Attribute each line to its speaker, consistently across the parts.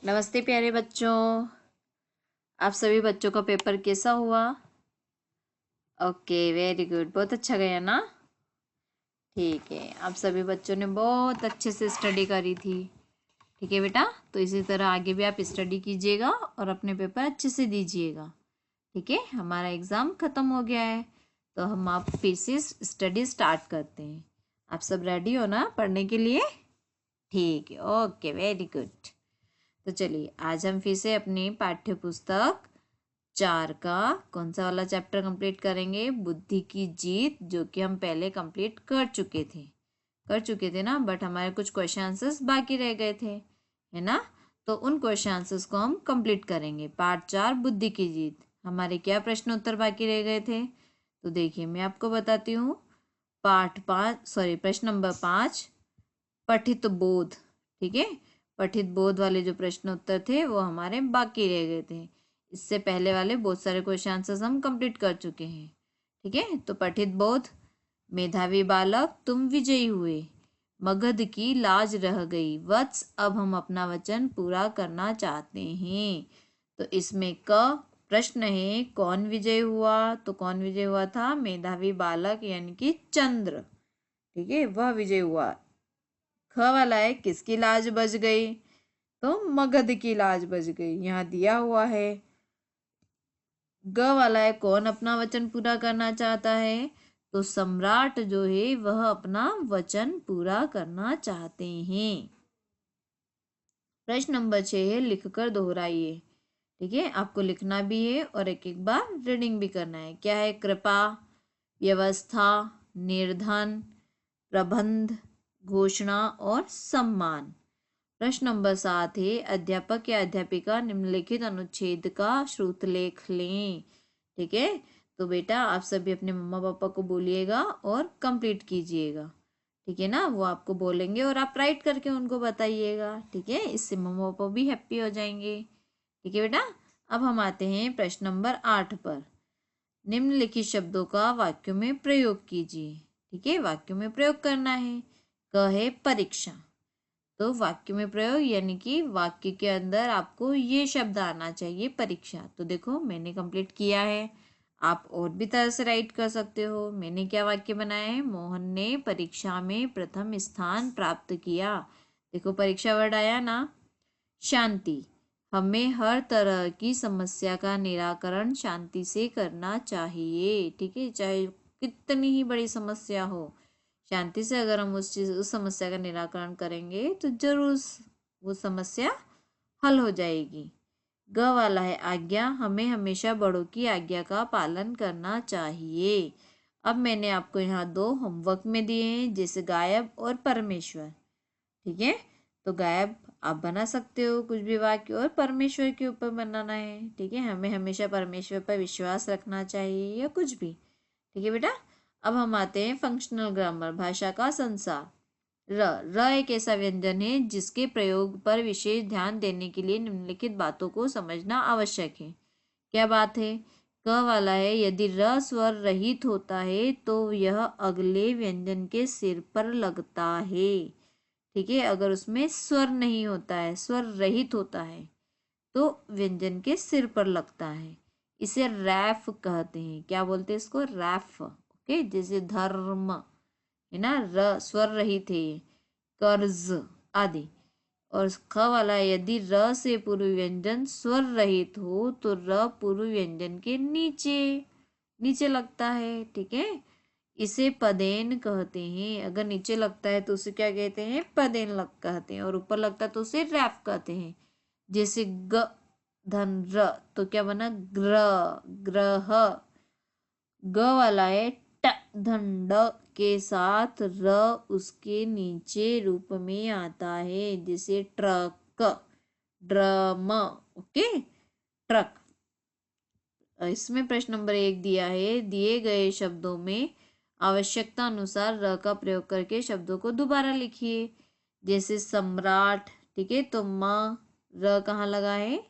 Speaker 1: नमस्ते प्यारे बच्चों। आप सभी बच्चों का पेपर कैसा हुआ? ओके, वेरी गुड, बहुत अच्छा गया ना। ठीक है, आप सभी बच्चों ने बहुत अच्छे से स्टडी करी थी। ठीक है बेटा, तो इसी तरह आगे भी आप स्टडी कीजिएगा और अपने पेपर अच्छे से दीजिएगा। ठीक है, हमारा एग्ज़ाम ख़त्म हो गया है, तो हम आप फिर से स्टडी स्टार्ट करते हैं। आप सब रेडी हो ना पढ़ने के लिए? ठीक है, ओके, वेरी गुड। तो चलिए आज हम फिर से अपनी पाठ्य पुस्तक 4 का कौन सा वाला चैप्टर कंप्लीट करेंगे? बुद्धि की जीत, जो कि हम पहले कंप्लीट कर चुके थे ना, बट हमारे कुछ क्वेश्चन आंसर्स बाकी रह गए थे, है ना। तो उन क्वेश्चन आंसर्स को हम कंप्लीट करेंगे। पार्ट 4 बुद्धि की जीत। हमारे क्या प्रश्न उत्तर बाकी रह गए थे? तो देखिए मैं आपको बताती हूँ। प्रश्न नंबर 5, पठित बोध। ठीक है, पठित बोध वाले जो प्रश्न उत्तर थे वो हमारे बाकी रह गए थे। इससे पहले वाले बहुत सारे क्वेश्चन आंसर्स हम कंप्लीट कर चुके हैं। ठीक है, तो पठित बोध, मेधावी बालक तुम विजयी हुए, मगध की लाज रह गई, वत्स अब हम अपना वचन पूरा करना चाहते हैं। तो इसमें क प्रश्न है कौन विजय हुआ? तो कौन विजय हुआ था? मेधावी बालक यानी कि चंद्र। ठीक है, वह विजय हुआ। ख वाला है किसकी लाज बच गई? तो मगध की लाज बच गई, यहाँ दिया हुआ है। ग वाला है कौन अपना वचन पूरा करना चाहता है? तो सम्राट जो है वह अपना वचन पूरा करना चाहते हैं। प्रश्न नंबर 6 है लिखकर दोहराइए। ठीक है, आपको लिखना भी है और एक एक बार रीडिंग भी करना है। क्या है? कृपा, व्यवस्था, निर्धन, प्रबंध, घोषणा और सम्मान। प्रश्न नंबर 7 है अध्यापक या अध्यापिका निम्नलिखित अनुच्छेद का श्रुतलेख लें। ठीक है, तो बेटा आप सभी अपने मम्मा पापा को बोलिएगा और कंप्लीट कीजिएगा। ठीक है ना, वो आपको बोलेंगे और आप राइट करके उनको बताइएगा। ठीक है, इससे मम्मा पापा भी हैप्पी हो जाएंगे। ठीक है बेटा, अब हम आते हैं प्रश्न नंबर 8 पर। निम्नलिखित शब्दों का वाक्यों में प्रयोग कीजिए। ठीक है, वाक्यों में प्रयोग करना है। क है परीक्षा, तो वाक्य में प्रयोग यानी कि वाक्य के अंदर आपको ये शब्द आना चाहिए परीक्षा। तो देखो मैंने कंप्लीट किया है, आप और भी तरह से राइट कर सकते हो। मैंने क्या वाक्य बनाया है? मोहन ने परीक्षा में प्रथम स्थान प्राप्त किया। देखो परीक्षा वर्ड आया ना। शांति, हमें हर तरह की समस्या का निराकरण शांति से करना चाहिए। ठीक है, चाहे कितनी ही बड़ी समस्या हो, शांति से अगर हम उस समस्या का निराकरण करेंगे तो जरूर वो समस्या हल हो जाएगी। ग वाला है आज्ञा, हमें हमेशा बड़ों की आज्ञा का पालन करना चाहिए। अब मैंने आपको यहाँ 2 होमवर्क में दिए हैं, जैसे गायब और परमेश्वर। ठीक है, तो गायब आप बना सकते हो कुछ भी वाक्य, और परमेश्वर के ऊपर बनाना है। ठीक है, हमें हमेशा परमेश्वर पर विश्वास रखना चाहिए या कुछ भी। ठीक है बेटा, अब हम आते हैं फंक्शनल ग्रामर, भाषा का संसार। र र एक ऐसा व्यंजन है जिसके प्रयोग पर विशेष ध्यान देने के लिए निम्नलिखित बातों को समझना आवश्यक है। क्या बात है? क वाला है यदि र स्वर रहित होता है तो यह अगले व्यंजन के सिर पर लगता है। ठीक है, अगर उसमें स्वर नहीं होता है, स्वर रहित होता है, तो व्यंजन के सिर पर लगता है। इसे रैफ कहते हैं। क्या बोलते हैं इसको? रैफ। ओके, जैसे धर्म है ना, र स्वर रहित है ये, कर्ज आदि। और ख वाला यदि र से पूर्व व्यंजन स्वर रहित हो तो र पूर्व व्यंजन के नीचे नीचे लगता है। ठीक है, इसे पदेन कहते हैं। अगर नीचे लगता है तो उसे क्या कहते हैं? पदेन लग कहते हैं, और ऊपर लगता है तो उसे रैफ कहते हैं। जैसे ग धन र, तो क्या बना? ग्रह, ग्रह। ग वाला है ट धन ड के साथ र उसके नीचे रूप में आता है, जैसे ट्रक, ड्रम। Okay, truck. इसमें प्रश्न नंबर 1 दिया है, दिए गए शब्दों में आवश्यकता अनुसार र का प्रयोग करके शब्दों को दोबारा लिखिए। जैसे सम्राट, ठीक है, तो म र कहाँ लगा है?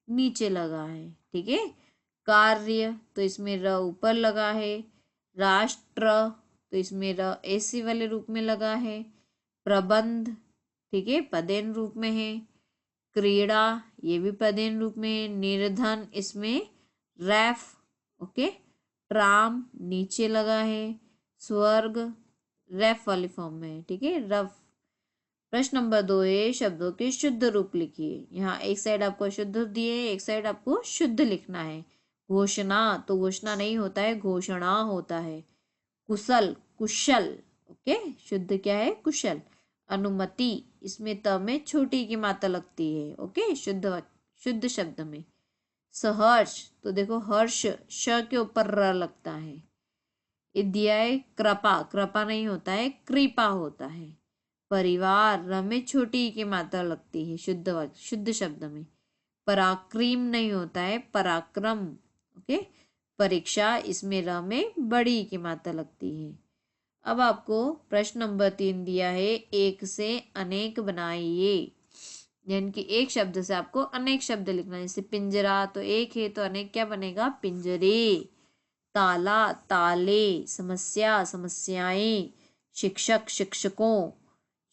Speaker 1: नीचे लगा है। ठीक है, कार्य, तो इसमें र ऊपर लगा है। राष्ट्र, तो इसमें र ऐसे वाले रूप में लगा है। प्रबंध, ठीक है, पदेन रूप में है। क्रीड़ा ये भी पदेन रूप में, निर्धन इसमें रैफ, ओके, ट्राम नीचे लगा है, स्वर्ग रैफ वाली फॉर्म में है, ठीक है, रफ। प्रश्न नंबर 2 है शब्दों के शुद्ध रूप लिखिए। यहाँ एक साइड आपको शुद्ध दिए, एक साइड आपको शुद्ध लिखना है। घोषणा तो घोषणा नहीं होता है, घोषणा होता है। कुशल कुशल, ओके, शुद्ध क्या है, कुशल। अनुमति इसमें त में छोटी की मात्रा लगती है, ओके, शुद्ध शब्द में। सहर्ष तो देखो हर्ष श के ऊपर र लगता है। अध्याय कृपा, कृपा नहीं होता है, कृपा होता है। परिवार र में छोटी की मात्रा लगती है शुद्ध शब्द में। पराक्रम नहीं होता है, पराक्रम, ओके। परीक्षा इसमें र में बड़ी की मात्रा लगती है। अब आपको प्रश्न नंबर 3 दिया है, एक से अनेक बनाइए, यानी कि एक शब्द से आपको अनेक शब्द लिखना है। जैसे पिंजरा तो एक है तो अनेक क्या बनेगा, पिंजरे। ताला ताले, समस्या समस्याएं, शिक्षक शिक्षकों,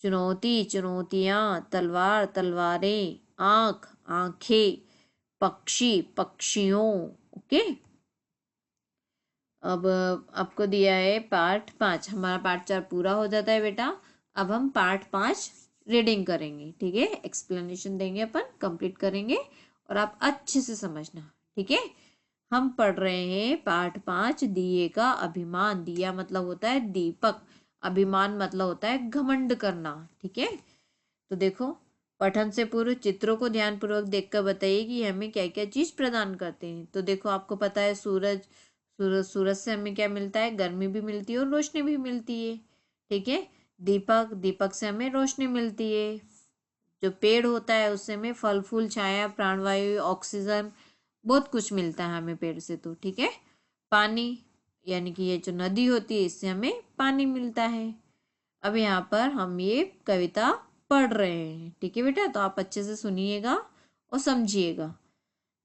Speaker 1: चुनौती चुनौतियां, तलवार तलवारें, आंख आंखें, पक्षी पक्षियों, ओके। अब आपको दिया है पार्ट 5, हमारा पार्ट 4 पूरा हो जाता है बेटा। अब हम पार्ट 5 रीडिंग करेंगे, ठीक है, एक्सप्लेनेशन देंगे, अपन कंप्लीट करेंगे और आप अच्छे से समझना, ठीक है। हम पढ़ रहे हैं पार्ट 5, दिए का अभिमान। दिया मतलब होता है दीपक, अभिमान मतलब होता है घमंड करना, ठीक है। तो देखो, पठन से पूर्व चित्रों को ध्यानपूर्वक देखकर बताइए कि हमें क्या क्या चीज प्रदान करते हैं। तो देखो, आपको पता है सूरज से हमें क्या मिलता है, गर्मी भी मिलती है और रोशनी भी मिलती है, ठीक है। दीपक, दीपक से हमें रोशनी मिलती है। जो पेड़ होता है उससे हमें फल फूल छाया प्राणवायु ऑक्सीजन बहुत कुछ मिलता है हमें पेड़ से, तो ठीक है। पानी यानी कि ये जो नदी होती है इससे हमें पानी मिलता है। अब यहाँ पर हम ये कविता पढ़ रहे हैं, ठीक है बेटा, तो आप अच्छे से सुनिएगा और समझिएगा।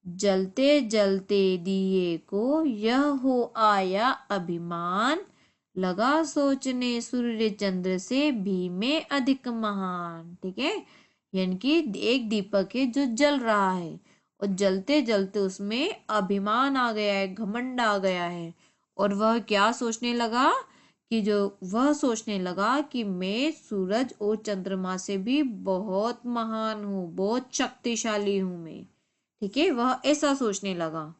Speaker 1: जलते जलते दिए को यह हो आया अभिमान, लगा सोचने सूर्य चंद्र से भी में अधिक महान, ठीक है। यानी कि एक दीपक है जो जल रहा है और जलते जलते उसमें अभिमान आ गया है, घमंड आ गया है, और वह क्या सोचने लगा कि वह सोचने लगा कि मैं सूरज और चंद्रमा से भी बहुत महान हूँ, बहुत शक्तिशाली हूँ मैं, ठीक है। वह ऐसा सोचने लगा।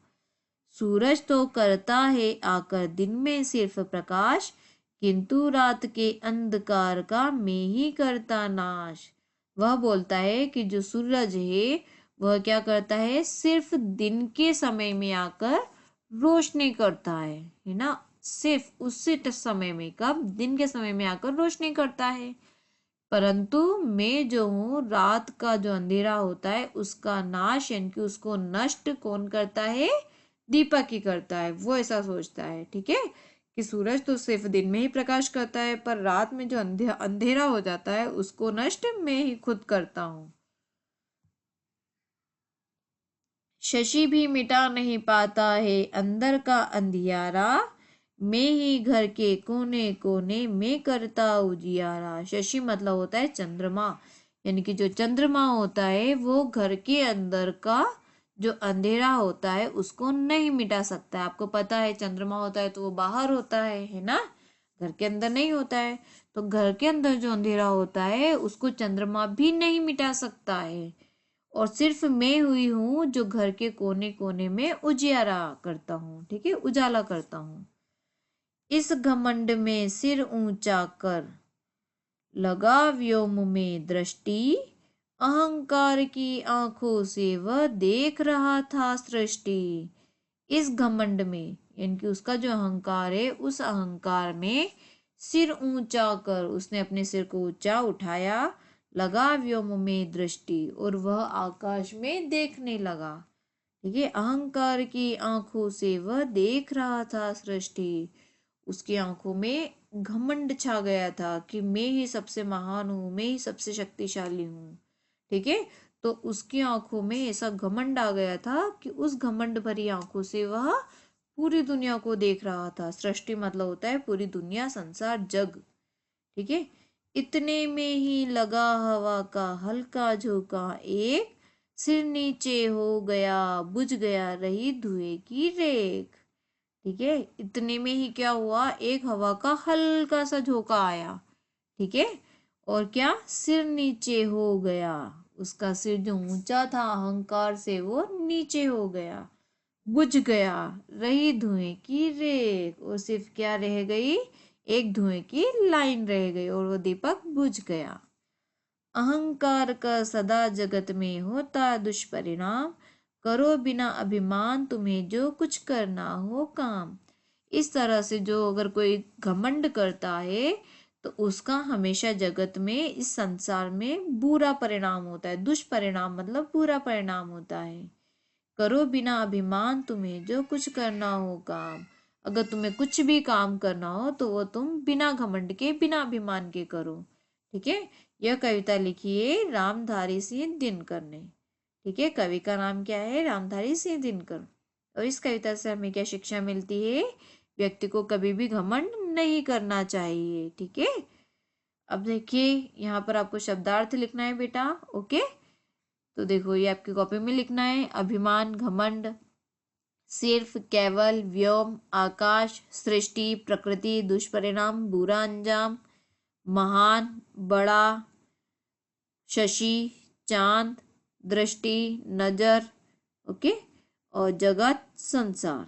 Speaker 1: सूरज तो करता है आकर दिन में सिर्फ प्रकाश, किंतु रात के अंधकार का मैं ही करता नाश। वह बोलता है कि जो सूरज है वह क्या करता है, सिर्फ दिन के समय में आकर रोशनी करता है ना, सिर्फ उसी समय में, कब, दिन के समय में आकर रोशनी करता है। परंतु मैं जो हूँ, रात का जो अंधेरा होता है उसका नाश यानी कि उसको नष्ट कौन करता है, दीपक ही करता है। वो ऐसा सोचता है, ठीक है, कि सूरज तो सिर्फ दिन में ही प्रकाश करता है, पर रात में जो अंधेरा हो जाता है उसको नष्ट मैं ही खुद करता हूँ। शशि भी मिटा नहीं पाता है अंदर का अंधियारा, मैं ही घर के कोने कोने में करता उजियारा। शशि मतलब होता है चंद्रमा, यानी कि जो चंद्रमा होता है वो घर के अंदर का जो अंधेरा होता है उसको नहीं मिटा सकता है। आपको पता है चंद्रमा होता है तो वो बाहर होता है ना, घर के अंदर नहीं होता है। तो घर के अंदर जो अंधेरा होता है उसको चंद्रमा भी नहीं मिटा सकता है, और सिर्फ मैं हुई हूँ जो घर के कोने कोने में उजियारा करता हूँ, ठीक है, उजाला करता हूँ। इस घमंड में सिर ऊंचा कर, लगा व्योम में दृष्टि, अहंकार की आंखों से वह देख रहा था सृष्टि। इस घमंड में यानी कि उसका जो अहंकार है, उस अहंकार में सिर ऊंचा कर, उसने अपने सिर को ऊंचा उठाया, लगा व्योम में दृष्टि, और वह आकाश में देखने लगा, ठीक है। अहंकार की आंखों से वह देख रहा था सृष्टि, उसकी आंखों में घमंड छा गया था कि मैं ही सबसे महान हूँ, मैं ही सबसे शक्तिशाली हूँ, ठीक है। तो उसकी आंखों में ऐसा घमंड आ गया था कि उस घमंड भरी आंखों से वह पूरी दुनिया को देख रहा था। सृष्टि मतलब होता है पूरी दुनिया, संसार, जग, ठीक है। इतने में ही लगा हवा का हल्का झोंका एक, सिर नीचे हो गया, बुझ गया रही धुएं की रेख। ठीक है, इतने में ही क्या हुआ, एक हवा का हल्का सा झोंका आया। ठीक है, और क्या, सिर नीचे हो गया, उसका सिर जो ऊंचा था अहंकार से वो नीचे हो गया, बुझ गया रही धुएं की रेख, और सिर्फ क्या रह गई, एक धुएं की लाइन रह गई और वो दीपक बुझ गया। अहंकार का सदा जगत में होता दुष्परिणाम, करो बिना अभिमान तुम्हें जो कुछ करना हो काम। इस तरह से जो अगर कोई घमंड करता है तो उसका हमेशा जगत में, इस संसार में बुरा परिणाम होता है। दुष्परिणाम मतलब बुरा परिणाम होता है। करो बिना अभिमान तुम्हें जो कुछ करना हो काम। अगर तुम्हें कुछ भी काम करना हो तो वो तुम बिना घमंड के, बिना अभिमान के करो। ठीक है, यह कविता लिखी है रामधारी सिंह दिनकर ने। ठीक है, कवि का नाम क्या है, रामधारी सिंह दिनकर। और इस कविता से हमें क्या शिक्षा मिलती है, व्यक्ति को कभी भी घमंड नहीं करना चाहिए। ठीक है, अब देखिए यहाँ पर आपको शब्दार्थ लिखना है बेटा। ओके, तो देखो ये आपकी कॉपी में लिखना है। अभिमान, घमंड, सिर्फ, केवल, व्योम, आकाश, सृष्टि, प्रकृति, दुष्परिणाम, बुरा अंजाम, महान, बड़ा, शशि, चांद, दृष्टि, नजर। ओके, और जगत, संसार।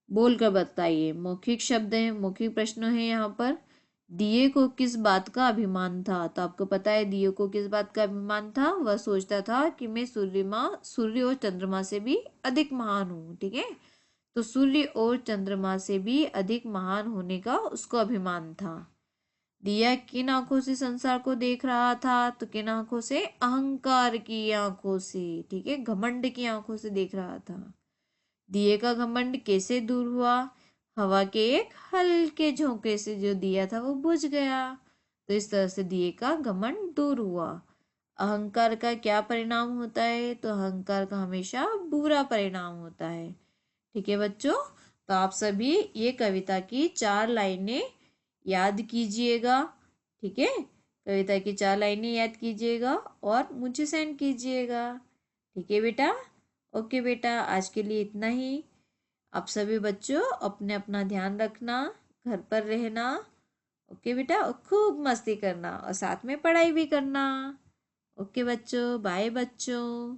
Speaker 1: बोलकर बताइए। मौखिक शब्द है, मौखिक प्रश्न है यहाँ पर। दिए को किस बात का अभिमान था, तो आपको पता है दिए को किस बात का अभिमान था, वह सोचता था कि मैं सूर्य और चंद्रमा से भी अधिक महान हूँ। ठीक है, तो सूर्य और चंद्रमा से भी अधिक महान होने का उसको अभिमान था। दिया किन आंखों से संसार को देख रहा था, तो किन आंखों से, अहंकार की आंखों से। ठीक है, घमंड की आंखों से देख रहा था। दिए का घमंड कैसे दूर हुआ, हवा के एक हल्के झोंके से जो दिया था वो बुझ गया, तो इस तरह से दिए का घमंड दूर हुआ। अहंकार का क्या परिणाम होता है, तो अहंकार का हमेशा बुरा परिणाम होता है। ठीक है बच्चों, तो आप सभी ये कविता की 4 लाइनें याद कीजिएगा। ठीक है, कविता की 4 लाइनें याद कीजिएगा और मुझे सेंड कीजिएगा। ठीक है बेटा। ओके बेटा, आज के लिए इतना ही। आप सभी बच्चों अपने अपना ध्यान रखना, घर पर रहना। ओके बेटा, और खूब मस्ती करना और साथ में पढ़ाई भी करना। ओके बच्चों, बाय बच्चों।